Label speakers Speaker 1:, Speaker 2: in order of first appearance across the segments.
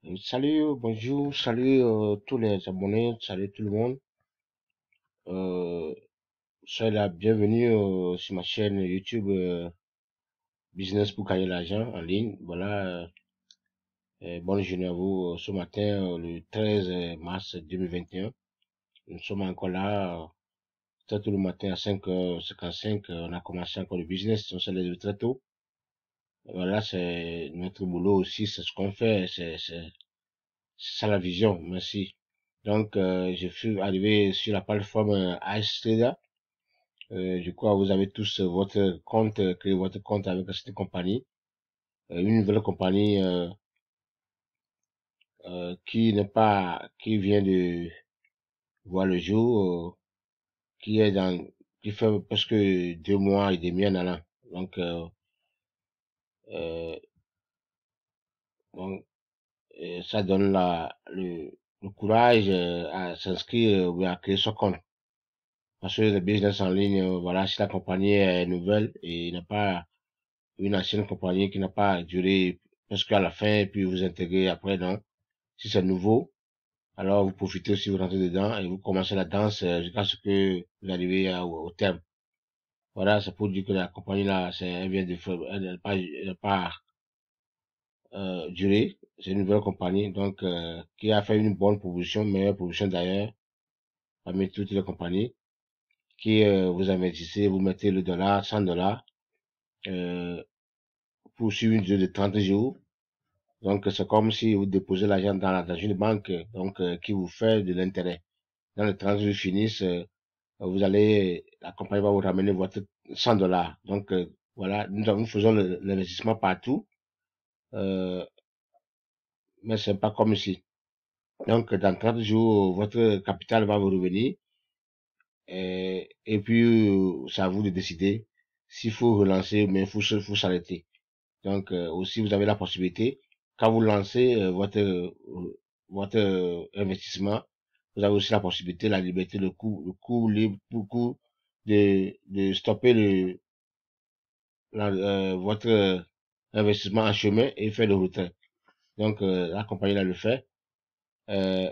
Speaker 1: Salut, bonjour, salut tous les abonnés, salut tout le monde. Soyez la bienvenue sur ma chaîne YouTube Business pour gagner l'argent en ligne. Voilà, bonne journée à vous ce matin, le 13 mars 2021. Nous sommes encore là, très tôt le matin à 5h55. On a commencé encore le business, on s'est levé très tôt. Voilà, c'est notre boulot aussi, c'est ce qu'on fait, c'est ça la vision, merci. Donc, je suis arrivé sur la plateforme iStrader. Je crois que vous avez tous votre compte, créé votre compte avec cette compagnie. Une nouvelle compagnie qui vient de voir le jour, qui est dans, qui fait presque 2 mois et demi en allant. Donc, euh, bon, ça donne le courage à s'inscrire ou à créer son compte. Parce que le business en ligne, voilà, si la compagnie est nouvelle et n'a pas une ancienne compagnie qui n'a pas duré presque à la fin et puis vous intégrez après, non. Si c'est nouveau, alors vous profitez aussi, vous rentrez dedans et vous commencez la danse jusqu'à ce que vous arrivez au terme. Voilà, c'est pour dire que la compagnie là, elle vient de faire, elle n'a pas duré. C'est une nouvelle compagnie, donc qui a fait une bonne proposition, meilleure proposition d'ailleurs, parmi toutes les compagnies, qui vous investissez, vous mettez le dollar, 100 dollars, euh, pour suivre une durée de 30 jours. Donc, c'est comme si vous déposez l'argent dans une banque, donc, qui vous fait de l'intérêt. Dans le 30 jours finissent, la compagnie va vous ramener votre 100 dollars. Donc, voilà, nous faisons l'investissement partout, euh, mais c'est pas comme ici. Donc, dans 30 jours, votre capital va vous revenir, et puis, c'est à vous de décider s'il faut relancer, mais faut s'arrêter. Donc, aussi, vous avez la possibilité, quand vous lancez votre investissement, vous avez aussi la possibilité, la liberté, le coup libre, beaucoup de stopper votre investissement en chemin et faire le retrait. Donc, la compagnie là le fait. Euh,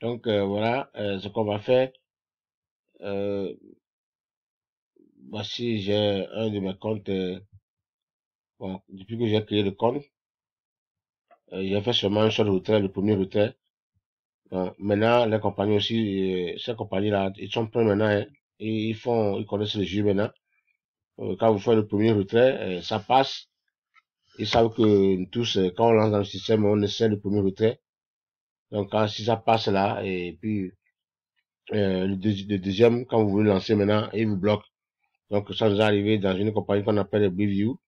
Speaker 1: donc, voilà ce qu'on va faire. Euh, Voici, j'ai un de mes comptes. Bon, depuis que j'ai créé le compte, j'ai fait seulement un seul retrait, le premier retrait. Maintenant, les compagnies aussi, ces compagnies-là, ils sont prêts maintenant, hein, et ils connaissent le jeu maintenant. Quand vous faites le premier retrait, ça passe. Ils savent que nous tous, quand on lance dans le système, on essaie le premier retrait. Donc, si ça passe là, et puis le deuxième, quand vous voulez lancer maintenant, il vous bloque. Donc, ça nous est arrivé dans une compagnie qu'on appelle Biview.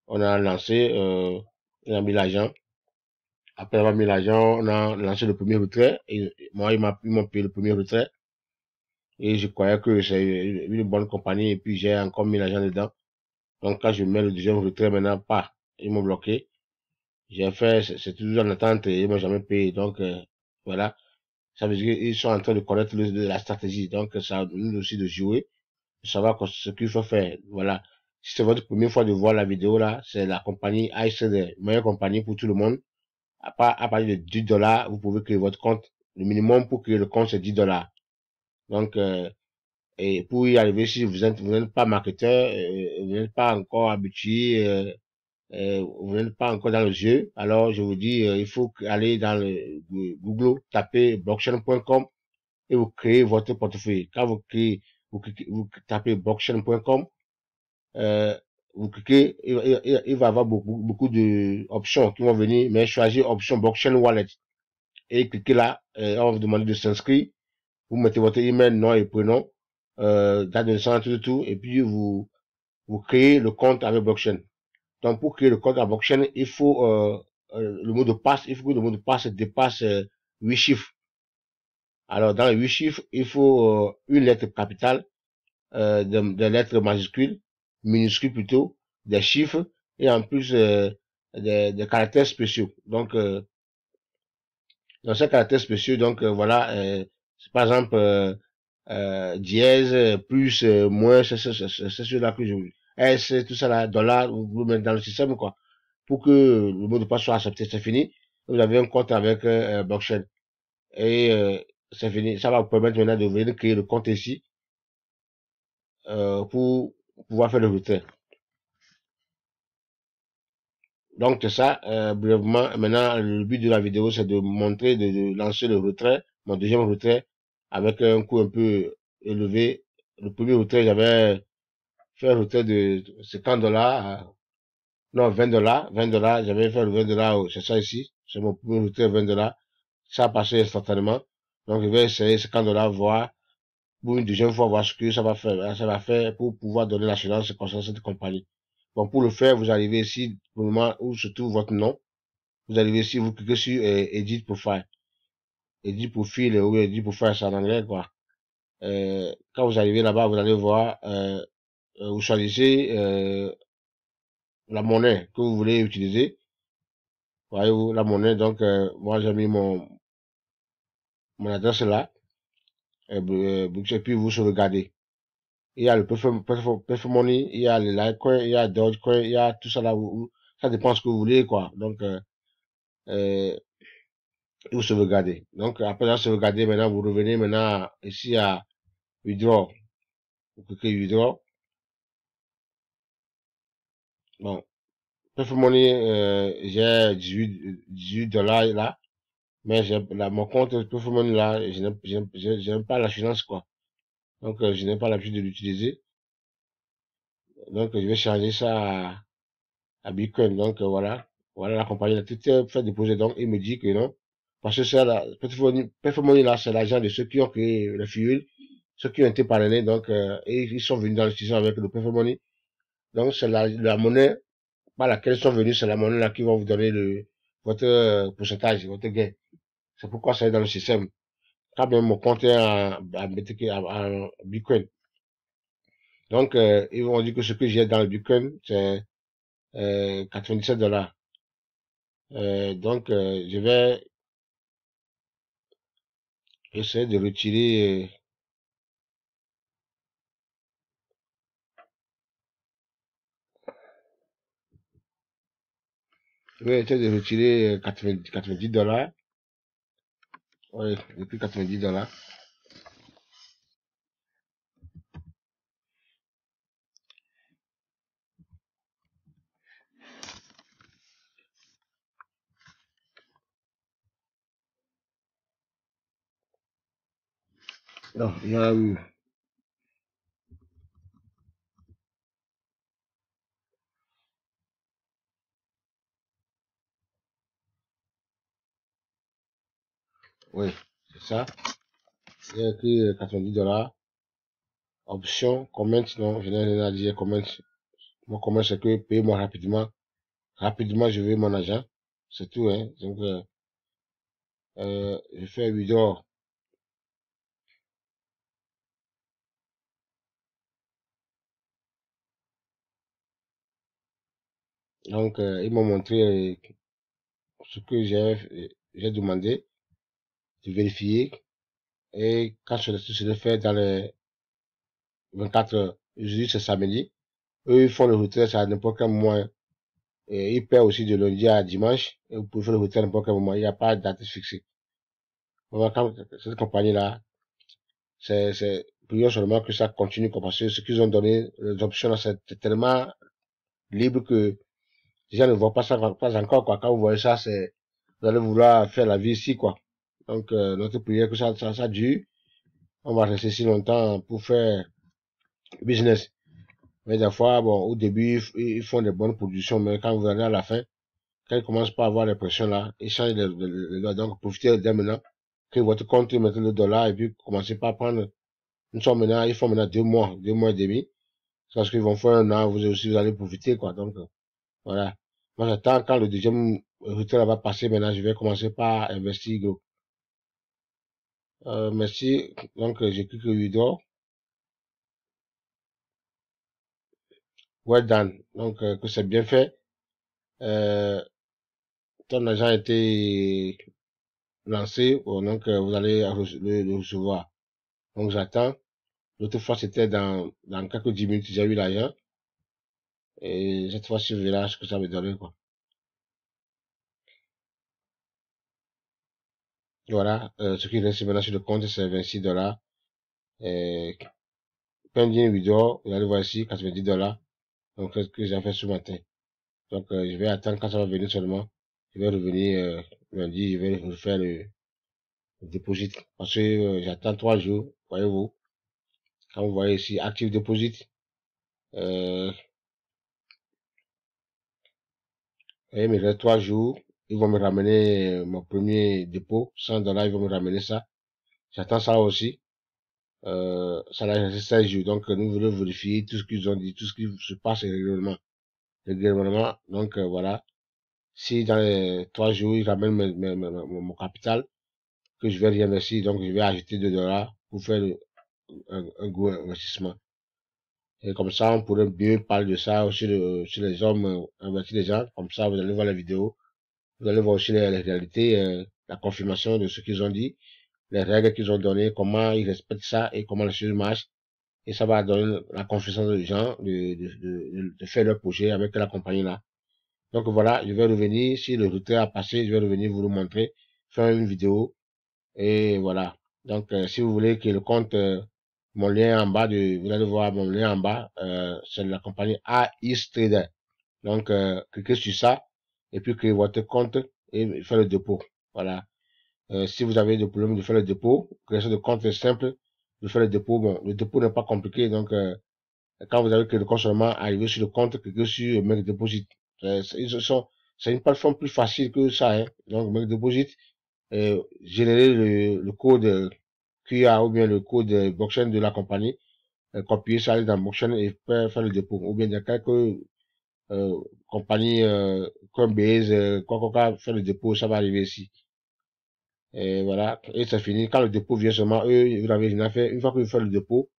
Speaker 1: On a lancé, on a mis l'argent. Après avoir mis l'argent, on a lancé le premier retrait. Et moi, ils m'ont payé le premier retrait. Et je croyais que c'est une bonne compagnie et puis j'ai encore mis l'argent dedans. Donc quand je mets le deuxième retrait maintenant, pas, ils m'ont bloqué. J'ai fait, c'est toujours en attente et ils m'ont jamais payé. Donc voilà, ça veut dire qu'ils sont en train de connaître la stratégie. Donc ça nous aussi de jouer, de savoir ce qu'il faut faire. Voilà. Si c'est votre première fois de voir la vidéo là, c'est la compagnie ICD, meilleure compagnie pour tout le monde. À partir de 10 dollars, vous pouvez créer votre compte. Le minimum pour créer le compte, c'est 10 dollars. Donc, et pour y arriver, si vous n'êtes pas marketeur, vous n'êtes pas encore habitué, vous n'êtes pas encore dans le jeu, alors je vous dis, il faut aller dans le Google, taper blockchain.com et vous créez votre portefeuille. Quand vous créez, vous tapez blockchain.com, euh, vous cliquez, il va y avoir beaucoup de options qui vont venir, mais choisissez option blockchain wallet et cliquez là, on va vous demander de s'inscrire. Vous mettez votre email, nom et prénom, date de naissance, tout, et puis vous créez le compte avec blockchain. Donc, pour créer le compte avec blockchain, il faut le mot de passe, il faut que le mot de passe dépasse 8 chiffres. Alors, dans les 8 chiffres, il faut une lettre capitale, des lettres majuscules, minuscules plutôt, des chiffres, et en plus des caractères spéciaux. Donc, dans ces caractères spéciaux, donc voilà, par exemple, dièse, plus, moins, c'est celui-là que je, S, tout ça là, dollar, vous mettez dans le système, quoi. Pour que le mot de passe soit accepté, c'est fini. Vous avez un compte avec blockchain. Et c'est fini. Ça va vous permettre maintenant de venir créer le compte ici pour pouvoir faire le retrait. Donc c'est ça, brièvement. Maintenant, le but de la vidéo, c'est de montrer, de lancer le retrait, mon deuxième retrait, avec un coût un peu élevé. Le premier retrait, j'avais fait un retrait de 50 $, non, 20 $, 20 $, j'avais fait le 20 $, c'est ça ici, c'est mon premier retrait, 20 $. Ça a passé instantanément. Donc je vais essayer 50 $, voir pour une deuxième fois, voir ce que ça va faire pour pouvoir donner l'assurance concernant cette compagnie. Bon, pour le faire, vous arrivez ici, pour le moment où se trouve votre nom. Vous arrivez ici, vous cliquez sur Edit Profile. Edit Profile ou Edit Profile, c'est en anglais, quoi. Quand vous arrivez là-bas, vous allez voir, vous choisissez la monnaie que vous voulez utiliser. Voyez-vous, la monnaie, donc, moi j'ai mis mon adresse là, et puis vous sauvegardez. Il y a le Money, il y a le Litecoin, il y a Dogecoin, il y a tout ça là, ça dépend de ce que vous voulez, quoi. Donc, euh, vous sauvegardez. Donc, après la sauvegarder, maintenant, vous revenez maintenant ici à Withdraw. Vous cliquez Withdraw. Bon, Money, j'ai 18 $ là, mais mon compte Money là, je n'aime pas l'assurance, quoi. Donc, je n'ai pas l'habitude de l'utiliser. Donc, je vais changer ça à Bitcoin. Donc, voilà. Voilà, la compagnie a tout fait déposer. Donc, il me dit que non. Parce que c'est la, Money là, c'est l'agent de ceux qui ont créé le fuel, ceux qui ont été parrainés. Donc, et ils sont venus dans l'institution avec le Money. Donc, c'est la monnaie par laquelle ils sont venus, c'est la monnaie là qui va vous donner votre pourcentage, votre gain. C'est pourquoi ça est dans le système. Quand même mon compte est en Bitcoin. Donc, ils vont dire que ce que j'ai dans le Bitcoin, c'est 97 $. Donc, je vais essayer de retirer, je vais essayer de retirer 90 $. Oui, depuis 90 $. Non, il y a eu, oui, c'est ça. Il y a écrit 90 $. Option, comment, non, je n'ai rien à dire, comment. Mon comment c'est que payez-moi rapidement. Rapidement, je veux mon argent. C'est tout, hein. Donc, je fais 8 $. Donc, ils m'ont montré ce que j'ai demandé de vérifier. Et quand je le fais dans les 24 heures, aujourd'hui c'est samedi, eux ils font le retrait à n'importe quel moment. Et ils paient aussi de lundi à dimanche. Et vous pouvez faire le retrait à n'importe quel moment. Il n'y a pas de date fixée. Vraiment, quand cette compagnie-là, c'est prions seulement que ça continue, quoi, parce que ce qu'ils ont donné, les options là, c'est tellement libre que les gens ne voient pas ça, pas encore, quoi. Quand vous voyez ça, vous allez vouloir faire la vie ici, quoi. Donc, notre prière que ça dure. On va rester si longtemps pour faire business. Mais des fois, bon, au début, ils font des bonnes productions, mais quand vous allez à la fin, quand ils commencent pas à avoir les pressions là, ils changent donc profitez dès maintenant, que votre compte, mettez le dollar, et puis commencez pas à prendre, ils font maintenant 2 mois et demi, parce qu'ils vont faire un an, vous aussi, vous allez profiter, quoi. Donc, voilà. Moi, j'attends quand le deuxième retrait va passer, maintenant, je vais commencer par investir, gros. Merci. Donc, j'ai cliqué le vidéo. Well done. Donc, que c'est bien fait. Euh, ton agent a été lancé, donc, vous allez le recevoir. Donc j'attends. L'autre fois, c'était dans quelques 10 minutes, j'ai eu l'argent. Et cette fois-ci, je verrai ce que ça me donne, quoi. Voilà, ce qui reste maintenant sur le compte, c'est 26 $. Et quand une vidéo, vous allez voir ici, 90 $. Donc, c'est ce que j'ai fait ce matin. Donc, je vais attendre quand ça va venir seulement. Je vais revenir lundi, je vais refaire le deposit. Parce que j'attends 3 jours, voyez-vous. Quand vous voyez ici, active deposit, euh, et il me reste 3 jours. Ils vont me ramener mon premier dépôt, 100 $, ils vont me ramener ça. J'attends ça aussi. Ça a resté 16 jours. Donc, nous voulons vérifier tout ce qu'ils ont dit, tout ce qui se passe régulièrement. Régulièrement. Donc, voilà. Si dans les 3 jours, ils ramènent mon capital, que je vais rien ici, donc je vais ajouter 2 $ pour faire un gros investissement. Et comme ça, on pourrait mieux parler de ça aussi sur les hommes, investir les gens. Comme ça, vous allez voir la vidéo. Vous allez voir aussi les réalités, la confirmation de ce qu'ils ont dit, les règles qu'ils ont données, comment ils respectent ça et comment les choses marchent. Et ça va donner la confiance aux gens de faire leur projet avec la compagnie là. Donc voilà, je vais revenir, si le routeur a passé, je vais revenir vous le montrer, faire une vidéo, et voilà. Donc si vous voulez que le compte, mon lien en bas, vous allez voir mon lien en bas, c'est la compagnie AIS Trader. Donc cliquez sur ça, et puis créez votre compte, et faire le dépôt. Voilà. Si vous avez des problèmes de faire le dépôt, création de compte est simple, de faire le dépôt, bon, le dépôt n'est pas compliqué, donc quand vous avez que le compte seulement arrivé sur le compte, cliquez sur Make Deposit. C'est une plateforme plus facile que ça, hein. Donc, Make Deposit, générer le code QR ou bien le code blockchain de la compagnie, copier ça aller dans blockchain et faire le dépôt. Ou bien dans quelques compagnies Coinbase, quoi, faire le dépôt, ça va arriver ici. Et voilà, et c'est fini. Quand le dépôt vient seulement, eux, vous avez rien à faire. Une fois que vous faites le dépôt,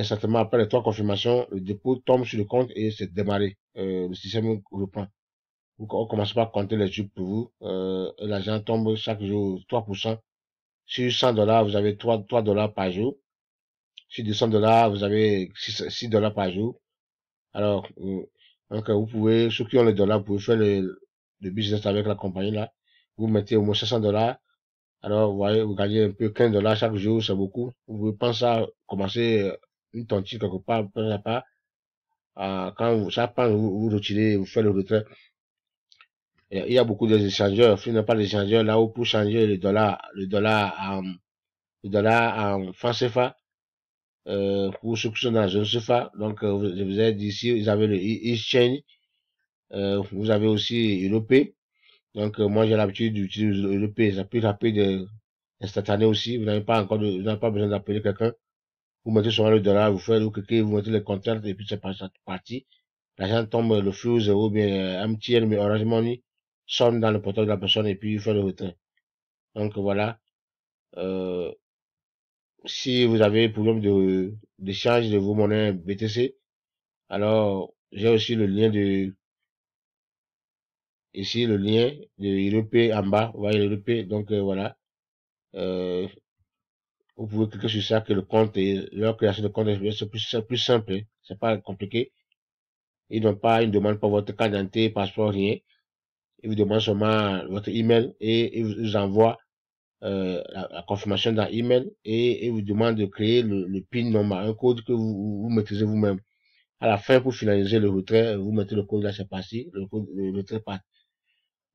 Speaker 1: certainement, après les 3 confirmations, le dépôt tombe sur le compte et c'est démarré. Le système reprend. On commence pas à compter les jours pour vous. Et l'argent tombe chaque jour 3%. Sur 100 $, vous avez 3 $ par jour. Sur 200 $, vous avez 6 $ par jour. Alors, donc, vous pouvez, ceux qui ont les dollars, vous pouvez faire le business avec la compagnie là. Vous mettez au moins 500 $. Alors, vous voyez, vous gagnez un peu 15 $ chaque jour, c'est beaucoup. Vous pouvez penser à commencer une tontine quelque part, peu importe. Quand chaque fois vous retirez, vous faites le retrait, il y a beaucoup d'échangeurs. Il n'y a pas d'échangeurs là où pour changer le dollar en franc CFA, pour ceux qui sont dans la zone CFA. Donc, je vous ai dit ici, vous avez le exchange, vous avez aussi Europé. Donc, moi, j'ai l'habitude d'utiliser Europé, c'est plus rapide, instantané aussi. Vous n'avez pas besoin d'appeler quelqu'un. Vous mettez sur le dollar, vous cliquez, vous mettez les contacts et puis c'est parti. L'argent tombe, le flux ou bien MTN, mais Orange Money, sonne dans le portable de la personne et puis il fait le retrait. Donc voilà. Euh, si vous avez problème d'échange de vos monnaies BTC, alors j'ai aussi le lien ici le lien de l'EP en bas. Vous voyez l'EP, donc voilà. Euh, vous pouvez cliquer sur ça que le compte et leur création de compte c'est plus simple, hein. C'est pas compliqué. Ils ne demandent pas votre carte d'identité, passeport, rien. Ils vous demandent seulement votre email et ils vous envoient la confirmation dans email et vous demandent de créer le PIN number, un code que vous maîtrisez vous-même. À la fin, pour finaliser le retrait, vous mettez le code là, c'est parti, le retrait part.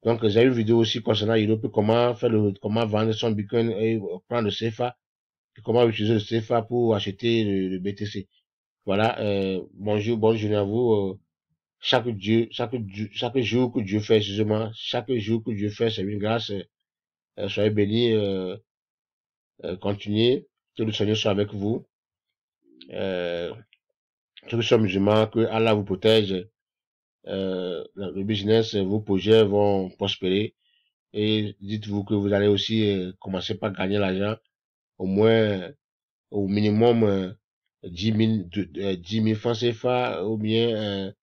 Speaker 1: Donc, j'ai une vidéo aussi concernant Europe, comment vendre son Bitcoin et prendre le CFA, et comment utiliser le CFA pour acheter le BTC. Voilà, bonjour, bonne journée à vous. Chaque jour que Dieu fait, excusez-moi, chaque jour que Dieu fait, c'est une grâce. Soyez bénis, continuez, que le Seigneur soit avec vous. Ceux qui sont musulmans, que Allah vous protège, le business, vos projets vont prospérer. Et dites-vous que vous allez aussi commencer par gagner l'argent, au moins, au minimum 10 000 francs CFA, ou bien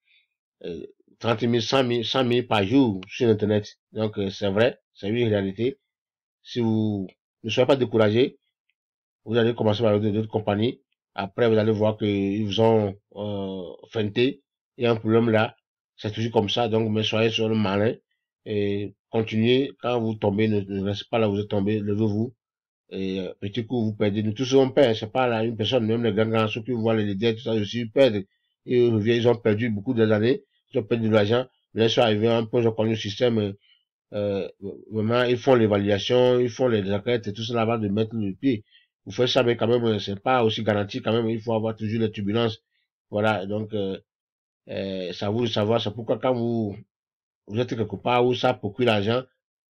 Speaker 1: 30 000, 100 000 par jour sur Internet. Donc c'est vrai, c'est une réalité. Si vous ne soyez pas découragé, Vous allez commencer par d'autres compagnies. Après, vous allez voir qu'ils vous ont feinté. Il y a un problème là. C'est toujours comme ça. Donc, mais soyez sur le malin et continuez. Quand vous tombez, ne restez pas là où vous êtes tombé. Levez-vous. Et petit coup, vous perdez. Nous tous on perd. C'est pas là une personne, même les grands, ceux qui voient les leaders, tout ça, aussi, ils perdent. Ils ont perdu beaucoup des années. Ils ont perdu de l'argent. Mais là, ils sont arrivés à un point, ils ont connu le système. Vraiment, ils font l'évaluation, ils font les enquêtes et tout ça avant de mettre le pied. Vous faites ça, mais quand même, c'est pas aussi garanti quand même. Il faut avoir toujours les turbulences. Voilà. Donc, ça vous de savoir. C'est pourquoi quand vous êtes quelque part où ça procure l'argent,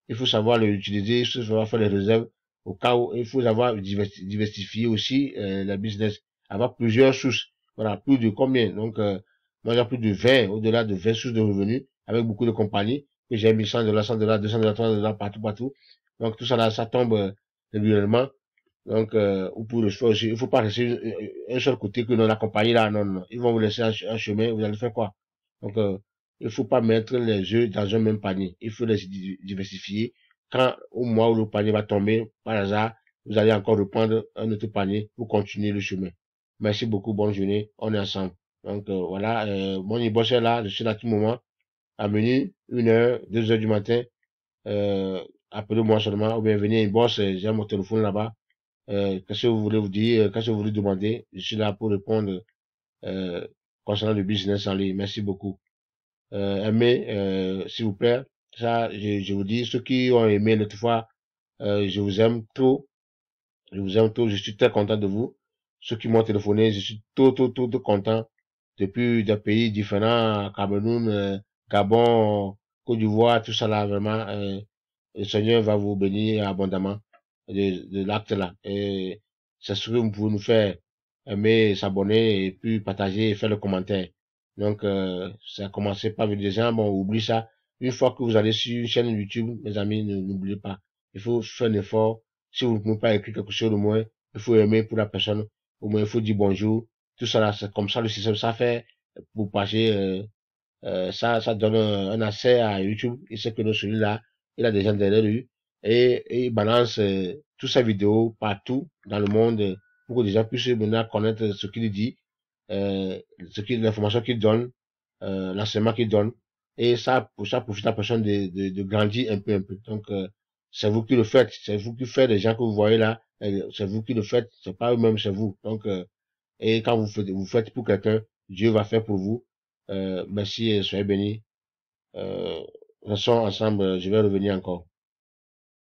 Speaker 1: il faut savoir l'utiliser, il faut savoir faire les réserves au cas où il faut savoir diversifier aussi le business, avoir plusieurs sources. Voilà, plus de combien? Donc, moi j'ai plus de 20, au-delà de 20 sources de revenus avec beaucoup de compagnies que j'ai mis 100 $, 100 $, 200 $, 300 $ partout, partout. Donc tout ça là, ça tombe régulièrement. Donc, vous pouvez le faire aussi. Il faut pas rester un seul côté que dans la compagnie là, non, non. Ils vont vous laisser un chemin, vous allez faire quoi? Donc, il faut pas mettre les œufs dans un même panier. Il faut les diversifier. Quand au mois où le panier va tomber, par hasard, vous allez encore reprendre un autre panier pour continuer le chemin. Merci beaucoup, bonne journée. On est ensemble. Donc, voilà, mon boss est là, je suis là à tout moment. À minuit, 1 heure, 2 heures du matin, appelez-moi seulement, ou bien venez, boss, j'ai mon téléphone là-bas. Qu'est-ce que vous voulez vous dire, qu'est-ce que vous voulez demander? Je suis là pour répondre euh, concernant le business en ligne. Merci beaucoup. Aimez, s'il vous plaît. Ça, je vous dis, ceux qui ont aimé l'autre fois, je vous aime trop. Je vous aime trop. Je suis très content de vous. Ceux qui m'ont téléphoné, je suis tout content. Depuis des pays différents, Cameroun, Gabon, Côte d'Ivoire, tout ça là, vraiment, le Seigneur va vous bénir abondamment de l'acte là. Et c'est ce que vous pouvez nous faire aimer, s'abonner et puis partager et faire le commentaire. Donc, ça a commencé par des gens, bon, oublie ça. Une fois que vous allez sur une chaîne YouTube, mes amis, n'oubliez pas. Il faut faire un effort. Si vous ne pouvez pas écrire quelque chose au moins, il faut aimer pour la personne. Au moins, il faut dire bonjour. Tout ça là, c'est comme ça le système, ça fait pour passer, ça donne un accès à YouTube. Il sait que celui-là, il a des gens derrière lui et il balance toutes ses vidéos partout dans le monde pour que les gens puissent maintenant connaître ce qu'il dit, l'information qu'il donne, l'enseignement qu'il donne. Et ça profite à la personne de grandir un peu. Donc, c'est vous qui le faites. C'est vous qui faites les gens que vous voyez là. C'est vous qui le faites. C'est pas eux-mêmes, c'est vous. Donc, et quand vous faites pour quelqu'un, Dieu va faire pour vous. Merci et soyez bénis. Restons ensemble. Je vais revenir encore.